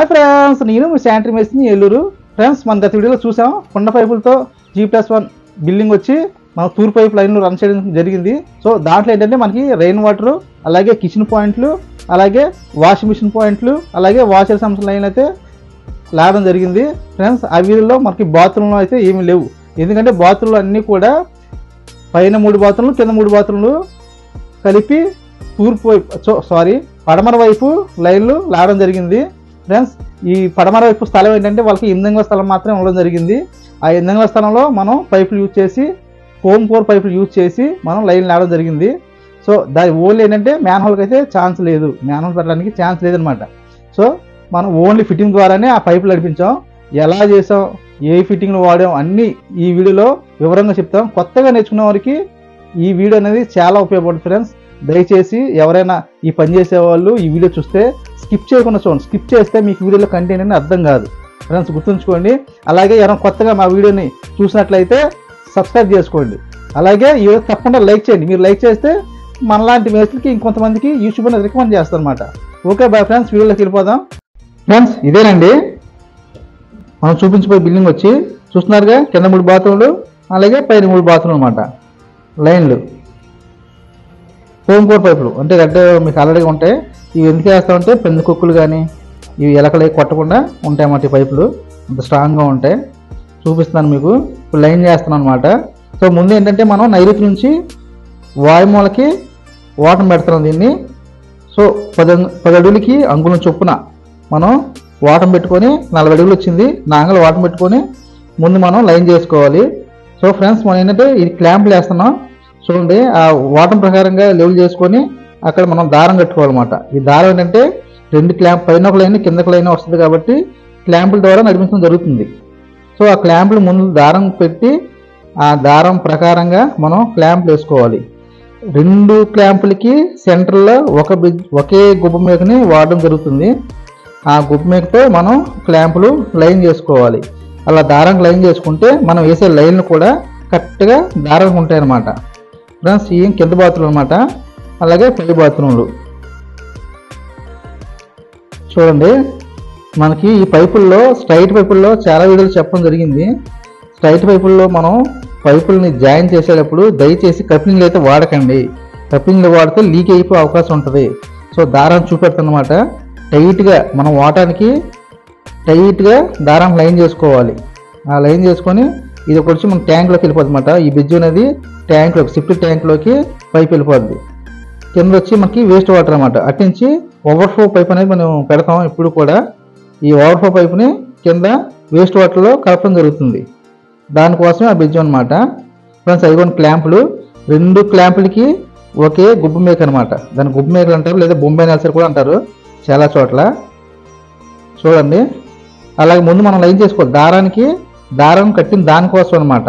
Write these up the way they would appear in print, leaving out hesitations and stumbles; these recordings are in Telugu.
హాయ్ ఫ్రెండ్స్, నేను మీ శానిటరీ మేస్త్రిని ఏలూరు. ఫ్రెండ్స్, మన గత వీడియోలో చూసాం కొండ పైపులతో G+1 బిల్డింగ్ వచ్చి మన తూర్పు పైపు లైన్లు రన్ చేయడం జరిగింది. సో దాంట్లో ఏంటంటే మనకి రెయిన్ వాటర్, అలాగే కిచెన్ పాయింట్లు, అలాగే వాషింగ్ మిషన్ పాయింట్లు, అలాగే వాషర్ సంస్థ లైన్ అయితే లాగడం జరిగింది. ఫ్రెండ్స్, ఆ వీడియోలో మనకి బాత్రూంలో అయితే ఏమీ లేవు, ఎందుకంటే బాత్రూంలు అన్నీ కూడా పైన 3 బాత్రూంలు, కింద 3 బాత్రూంలు కలిపి తూర్పు వైపు పడమర వైపు లైన్లు లాగడం జరిగింది. ఫ్రెండ్స్, ఈ పడమర వైపు స్థలం ఏంటంటే వాళ్ళకి 8 అంగుళాల స్థలం మాత్రమే ఉండడం జరిగింది. ఆ 8 అంగుళాల స్థలంలో మనం పైపులు యూజ్ చేసి, ఫోమ్ కోర్ పైపులు యూజ్ చేసి మనం లైన్ లాగడం జరిగింది. సో దాని ఓన్లీ ఏంటంటే మ్యాన్ హోల్కి అయితే ఛాన్స్ లేదు, మ్యాన్ హోల్ పెట్టడానికి ఛాన్స్ లేదనమాట. సో మనం ఓన్లీ ఫిట్టింగ్ ద్వారానే ఆ పైపులు నడిపించాం. ఎలా చేసాం, ఏ ఫిట్టింగ్లు వాడాం అన్నీ ఈ వీడియోలో వివరంగా చెప్తాం. కొత్తగా నేర్చుకునే వారికి ఈ వీడియో అనేది చాలా ఉపయోగపడుతుంది. ఫ్రెండ్స్, దయచేసి ఎవరైనా ఈ పని చేసే వాళ్ళు ఈ వీడియో చూస్తే స్కిప్ చేయకుండా చూడండి. స్కిప్ చేస్తే మీకు వీడియోలో కంటెంట్ అనేది అర్థం కాదు. ఫ్రెండ్స్, గుర్తుంచుకోండి. అలాగే ఎవరైనా కొత్తగా మా వీడియోని చూసినట్లయితే సబ్స్క్రైబ్ చేసుకోండి. అలాగే ఈ వీడియో తప్పకుండా లైక్ చేయండి. మీరు లైక్ చేస్తే మనలాంటి మేస్త్రికి ఇంకొంతమందికి యూట్యూబ్ అనేది రికమెండ్ చేస్తారు అనమాట. ఓకే బాయ్ ఫ్రెండ్స్, వీడియోలోకి వెళ్ళిపోదాం. ఫ్రెండ్స్, ఇదేనండి మనం చూపించిపోయే బిల్డింగ్ వచ్చి చూస్తున్నారుగా, కింద 3 బాత్రూమ్లు, అలాగే పైన 3 బాత్రూమ్లు అనమాట. లైన్లు ఫోమ్ కోర్ పైపులు అంటే రెడ్ మీకు ఆల్రెడీగా ఉంటాయి. ఇవి ఎందుకు వేస్తామంటే పెందు కుక్కులు కానీ ఇవి ఎలకలు కొట్టకుండా ఉంటాయన్నమాట. ఈ పైపులు అంత స్ట్రాంగ్గా ఉంటాయి. చూపిస్తున్నాను మీకు. ఇప్పుడు లైన్ చేస్తున్నాను అనమాట. సో ముందు ఏంటంటే మనం నైరుతి నుంచి వాయుమూలకి వాటర్ పెడుతున్నాం దీన్ని. సో 10 అడుగులకి అంగుళం చొప్పున మనం వాటర్ పెట్టుకొని 40 అడుగులు వచ్చింది. 4 అంగుళాలు వాటర్ పెట్టుకొని ముందు మనం లైన్ చేసుకోవాలి. సో ఫ్రెండ్స్, మనం ఏంటంటే ఇది క్లాంపులు వేస్తున్నాం. చూడండి, ఆ వాటర్ ప్రకారంగా లెవెల్ చేసుకొని అక్కడ మనం దారం కట్టుకోవాలన్నమాట. ఈ దారం ఏంటంటే 2 క్లాంప్, పైన ఒక లైన్ కిందకు లైన్ వస్తుంది కాబట్టి క్లాంపుల ద్వారా నడిపించడం జరుగుతుంది. సో ఆ క్లాంపులు ముందు దారం పెట్టి ఆ దారం ప్రకారంగా మనం క్లాంపులు వేసుకోవాలి. 2 క్లాంపులకి సెంటర్లో ఒకే గుబ్బ మేకని వాడడం జరుగుతుంది. ఆ గుబ్బ మేకతో మనం క్లాంపులు లైన్ చేసుకోవాలి. అలా దారం లైన్ చేసుకుంటే మనం వేసే లైన్లు కూడా కరెక్ట్గా దారం ఉంటాయి అన్నమాట. ఫ్రెండ్స్, ఈ కింద బాత్రూమ్ అనమాట, అలాగే పై బాత్రూమ్లు. చూడండి, మనకి ఈ పైపుల్లో స్ట్రైట్ పైపుల్లో చాలా వీడియోలు చెప్పడం జరిగింది. స్ట్రైట్ పైపుల్లో మనం పైపుల్ని జాయిన్ చేసేటప్పుడు దయచేసి కప్లింగ్లు అయితే వాడకండి. కప్లింగ్లు వాడితే లీక్ అయిపోయే అవకాశం ఉంటుంది. సో దారం చూపెడుతుందన్నమాట. టైట్గా మనం వాటానికి టైట్గా దారం లైన్ చేసుకోవాలి. ఆ లైన్ చేసుకొని ఇది వచ్చి మన ట్యాంక్లోకి వెళ్ళిపోద్ది అనమాట. ఈ బిజ్జు అనేది ట్యాంక్లోకి, సిఫ్ట్ ట్యాంక్లోకి పైప్ వెళ్ళిపోద్ది. కింద వచ్చి మనకి వేస్ట్ వాటర్ అనమాట. అట్నుంచి ఓవర్ఫ్లో పైప్ అనేది మనం పెడతాం. ఇప్పుడు కూడా ఈ ఓవర్ఫ్లో పైప్ని కింద వేస్ట్ వాటర్లో కలపడం జరుగుతుంది. దానికోసమే ఆ బిజ్జు అనమాట. ఫ్రెండ్స్, అదిగోని క్లాంపులు, 2 క్లాంపులకి ఒకే గుబ్బ మేక అనమాట. దాన్ని గుబ్బ మేకలు అంటారు, లేదా బొంబాయి నల్సర్ కూడా అంటారు చాలా చోట్ల. చూడండి, అలాగే ముందు మనం లైన్ చేసుకోవాలి. దారం కట్టిన దానికోసం అనమాట.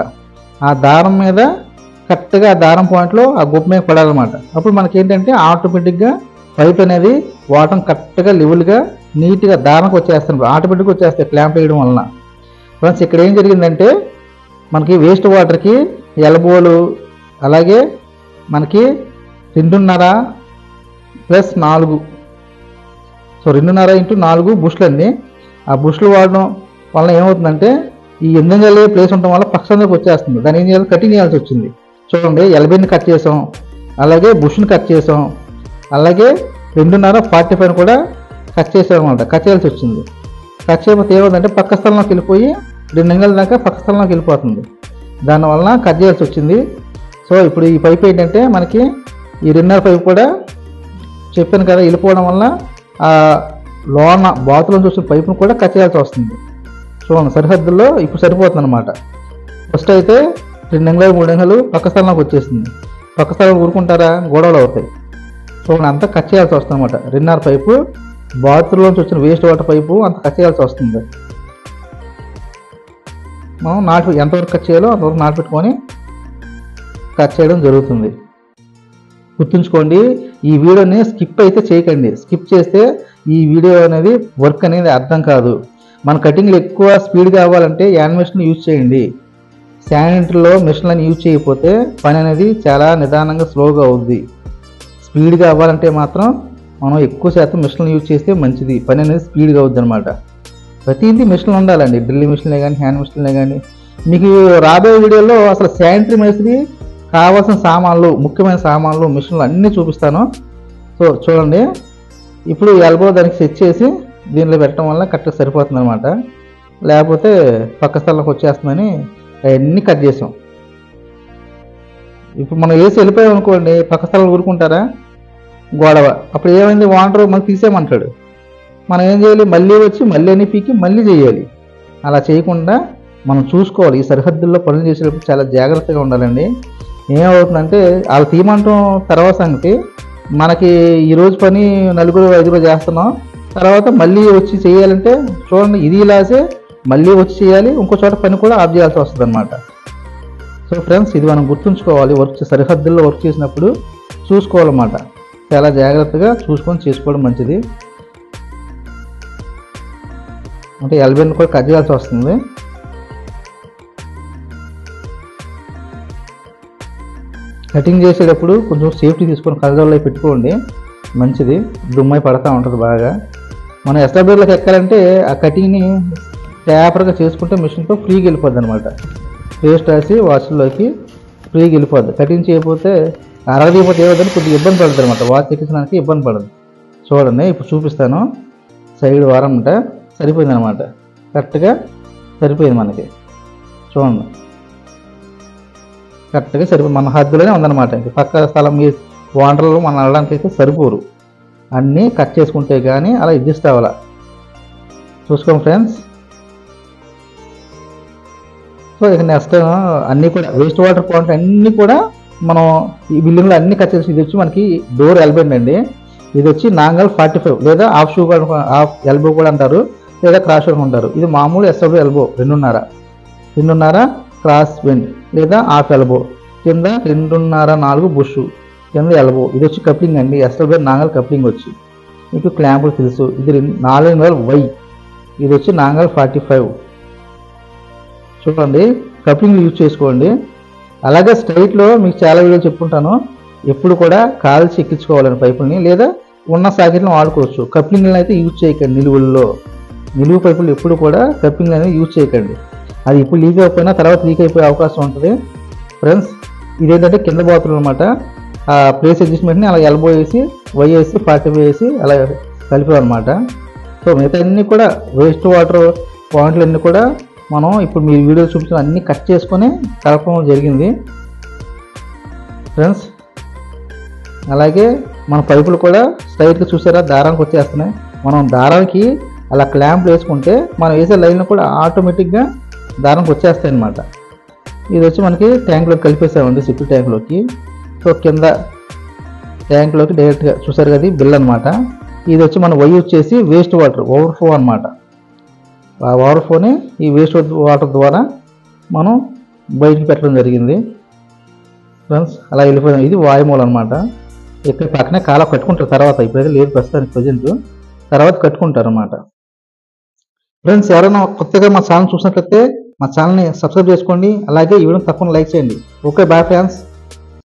ఆ దారం మీద కరెక్ట్గా ఆ దారం పాయింట్లో ఆ గుప్ప మీద పడాలన్నమాట. అప్పుడు మనకి ఏంటంటే ఆటోమేటిక్గా పైప్ అనేది వాటర్ కరెక్ట్గా లెవెల్గా నీట్గా దారంకి వచ్చేస్తుంది, ఆటోమేటిక్గా వచ్చేస్తాయి క్లాంప్ వేయడం వలన. ఫ్రెండ్స్, ఇక్కడ ఏం జరిగిందంటే మనకి వేస్ట్ వాటర్కి ఎల్బోలు, అలాగే మనకి 2.5 + 4, సో 2.5 × 4 బుష్లు అండి. ఆ బుష్లు వాడడం వల్ల ఏమవుతుందంటే ఈ 8 అంగుళాల ప్లేస్ ఉండటం వల్ల పక్షంలోకి వచ్చేస్తుంది. దాన్ని ఏం చేయాలి, కటింగ్ చేయాల్సి వచ్చింది. చూడండి, ఎల్బీని కట్ చేసాం, అలాగే బుష్ని కట్ చేసాం, అలాగే 2.5 45 కూడా కట్ చేసాం అనమాట. కట్ చేయాల్సి వచ్చింది. కట్ చేయకపోతే ఏమవుతుందంటే పక్క స్థలంలోకి వెళ్ళిపోయి 2 అంగుళాల దాకా పక్క స్థలంలోకి వెళ్ళిపోతుంది. దానివల్ల కట్ చేయాల్సి వచ్చింది. సో ఇప్పుడు ఈ పైప్ ఏంటంటే మనకి ఈ 2.5 పైప్ కూడా చెప్పాను కదా, వెళ్ళిపోవడం వల్ల ఆ లోన బాతులను చూసిన పైపును కూడా కట్ చేయాల్సి వస్తుంది. చూడండి, సరిహద్దుల్లో ఇప్పుడు సరిపోతుంది అనమాట. ఫస్ట్ అయితే 2 అంగుళాలు 3 అంగుళాలు పక్క స్థలంలోకి వచ్చేసింది. పక్క స్థలం ఊరుకుంటారా, గొడవలు అవుతాయి. చూడండి, అంతా కట్ చేయాల్సి వస్తుంది అనమాట. 2.5 పైపు బాత్రూంలోంచి వచ్చిన వేస్ట్ వాటర్ పైపు అంత కట్ చేయాల్సి వస్తుంది. మనం ఎంతవరకు కట్ చేయాలో అంతవరకు పెట్టుకొని కట్ చేయడం జరుగుతుంది. గుర్తుంచుకోండి, ఈ వీడియోని స్కిప్ అయితే చేయకండి. స్కిప్ చేస్తే ఈ వీడియో అనేది వర్క్ అనేది అర్థం కాదు. మన కటింగ్లు ఎక్కువ స్పీడ్గా అవ్వాలంటే యానిమేషన్ యూజ్ చేయండి. శానిటరీలో మిషన్లను యూజ్ చేయకపోతే పని అనేది చాలా నిదానంగా స్లోగా అవుద్ది. స్పీడ్గా అవ్వాలంటే మాత్రం మనం ఎక్కువ శాతం మిషన్లు యూజ్ చేస్తే మంచిది, పని అనేది స్పీడ్గా అవుద్ది అనమాట. ప్రతిదీ మిషన్లు ఉండాలండి, డ్రిల్లింగ్ మిషన్లే కానీ హ్యాండ్ మిషన్లే కానీ. మీకు రాబోయే వీడియోలో అసలు శానిటరీ మేస్త్రి కావాల్సిన సామాన్లు, ముఖ్యమైన సామాన్లు, మిషన్లు అన్నీ చూపిస్తాను. సో చూడండి, ఇప్పుడు ఎల్బో దానికి సెట్ చేసి దీనిలో పెట్టడం వల్ల కరెక్ట్గా సరిపోతుంది అనమాట. లేకపోతే పక్క స్థలంలోకి వచ్చేస్తుందని అవన్నీ కట్ చేసాం. ఇప్పుడు మనం వేసి వెళ్ళిపోయాం అనుకోండి, పక్క స్థలంలో ఊరుకుంటారా, గొడవ. అప్పుడు ఏమైంది, వాంటర్ మనకు తీసేయమంటాడు. మనం ఏం చేయాలి, మళ్ళీ వచ్చి మళ్ళీ అన్ని పీకి మళ్ళీ చేయాలి. అలా చేయకుండా మనం చూసుకోవాలి. ఈ సరిహద్దుల్లో పనులు చేసేటప్పుడు చాలా జాగ్రత్తగా ఉండాలండి. ఏమవుతుందంటే వాళ్ళు తీయమంటాం తర్వాత సంగతి, మనకి ఈరోజు పని 4-5 చేస్తున్నాం, తర్వాత మళ్ళీ వచ్చి చేయాలంటే చూడండి ఇది ఇలాసే మళ్ళీ వచ్చి చేయాలి, ఇంకో చోట పని కూడా ఆఫ్ చేయాల్సి వస్తుంది అనమాట. సో ఫ్రెండ్స్, ఇది మనం గుర్తుంచుకోవాలి. సరిహద్దుల్లో వర్క్ చేసినప్పుడు చూసుకోవాలన్నమాట. చాలా జాగ్రత్తగా చూసుకొని చేసుకోవడం మంచిది. అంటే ఎల్బెన్ కూడా కట్ చేయాల్సి వస్తుంది. కటింగ్ చేసేటప్పుడు కొంచెం సేఫ్టీ తీసుకొని కళ్ళజోళ్ళలో పెట్టుకోండి, మంచిది. దుమ్మాయి పడతా ఉంటుంది బాగా. మనం ఎస్టాబ్లిష్లోకి ఎక్కాలంటే ఆ కటింగ్ని పేపర్గా చేసుకుంటే మిషన్తో ఫ్రీగా వెళ్ళిపోద్ది అనమాట. పేస్ట్ రాసి వాచ్లోకి ఫ్రీగా వెళ్ళిపోద్ది. కటింగ్ చేయకపోతే అరగదీయకపోతే ఏమవుతుందని కొద్దిగా ఇబ్బంది పడుతుంది అనమాట. వాచ్ ఎక్కించడానికి ఇబ్బంది పడదు. చూడండి, ఇప్పుడు చూపిస్తాను. సైడ్ వారం ఉంటే సరిపోయింది అనమాట, కరెక్ట్గా సరిపోయింది మనకి. చూడండి, కరెక్ట్గా సరిపోయింది, మన హద్దులోనే ఉందన్నమాట. పక్క స్థలం మీ వాంటర్లో మనం వెళ్ళడానికి అయితే సరిపోరు. అన్నీ కట్ చేసుకుంటే కానీ అలా అడ్జస్ట్ అవ్వాలా. చూసుకోండి ఫ్రెండ్స్. సో ఇక నెక్స్ట్ అన్నీ కూడా వేస్ట్ వాటర్ పాయింట్ అన్నీ కూడా మనం ఈ బిల్డింగ్లో అన్ని కట్ చేసి, ఇది వచ్చి మనకి డోర్ ఎల్బెండ్ అండి. ఇది వచ్చి నాంగల్ 45 లేదా హాఫ్ షూ కూడా, హాఫ్ ఎల్బో కూడా అంటారు, లేదా క్రాస్ షూ అంటారు. ఇది మామూలు ఎస్డబ్ల్యూ ఎల్బో 2.5 క్రాస్ బెండ్ లేదా హాఫ్ ఎల్బో, కింద 2.5-4 బుష్, కింద ఎల్బో. ఇది వచ్చి కప్లింగ్ అండి, ఎస్డబ్ల్యూ నాంగల్ కప్లింగ్ వచ్చి మీకు క్లాంపులు తెలుసు. ఇది 4 వై, ఇది వచ్చి నాంగల్ 45. చూడండి, కప్లింగ్ యూజ్ చేసుకోండి. అలాగే స్ట్రైట్లో మీకు చాలా వీడియోలు చెప్పుకుంటాను, ఎప్పుడు కూడా కాల్చి ఎక్కించుకోవాలని పైపుల్ని, లేదా ఉన్న సాకెట్లను వాడుకోవచ్చు. కప్లింగ్లను అయితే యూజ్ చేయకండి. నిలువు పైపులు ఎప్పుడు కూడా కప్లింగ్ అనేది యూజ్ చేయకండి. అది ఇప్పుడు లీక్ అయిపోయినా తర్వాత లీక్ అయిపోయే అవకాశం ఉంటుంది ఫ్రెండ్స్. ఇదేంటంటే కింద బాతులు అనమాట. ఆ ప్లేస్ అడ్జస్ట్మెంట్ని అలా ఎల్బో వేసి, వై వేసి, 45 వేసి అలా కలిపామన్నమాట. సో మిగతా అన్నీ కూడా వేస్ట్ వాటర్ పాయింట్లు అన్నీ కూడా మనం ఇప్పుడు మీ వీడియో చూపించిన అన్నీ కట్ చేసుకొని కలపడం జరిగింది ఫ్రెండ్స్. అలాగే మన పైపులు కూడా స్ట్రైట్గా చూసారా దారానికి వచ్చేస్తున్నాయి. మనం దారానికి అలా క్లాంప్ వేసుకుంటే మనం వేసే లైన్లు కూడా ఆటోమేటిక్గా దారానికి వచ్చేస్తాయి అన్నమాట. ఇది వచ్చి మనకి ట్యాంక్లోకి కలిపేసామండి, సిప్పి ట్యాంక్లోకి. సో కింద ట్యాంక్లోకి డైరెక్ట్గా చూసారు కదా బిల్ అనమాట. ఇది వచ్చి మనం వై వచ్చేసి వేస్ట్ వాటర్ ఓవర్ఫ్లో అనమాట. ఆ ఓవర్ఫ్లోని ఈ వేస్ట్ వాటర్ ద్వారా మనం బయటికి పెట్టడం జరిగింది ఫ్రెండ్స్. అలా వెళ్ళిపోయాం. ఇది వాయుమూల అనమాట. ఇక్కడ పక్కనే కాలం కట్టుకుంటారు తర్వాత, ఇప్పుడైతే లేదు ప్రస్తుతానికి ప్రజెంట్, తర్వాత కట్టుకుంటారు అనమాట ఫ్రెండ్స్. ఎవరైనా కొత్తగా మా ఛానల్ చూసినట్లయితే మా ఛానల్ని సబ్స్క్రైబ్ చేసుకోండి. అలాగే ఈ వీడియోని తప్పకుండా లైక్ చేయండి. Okay, bye friends.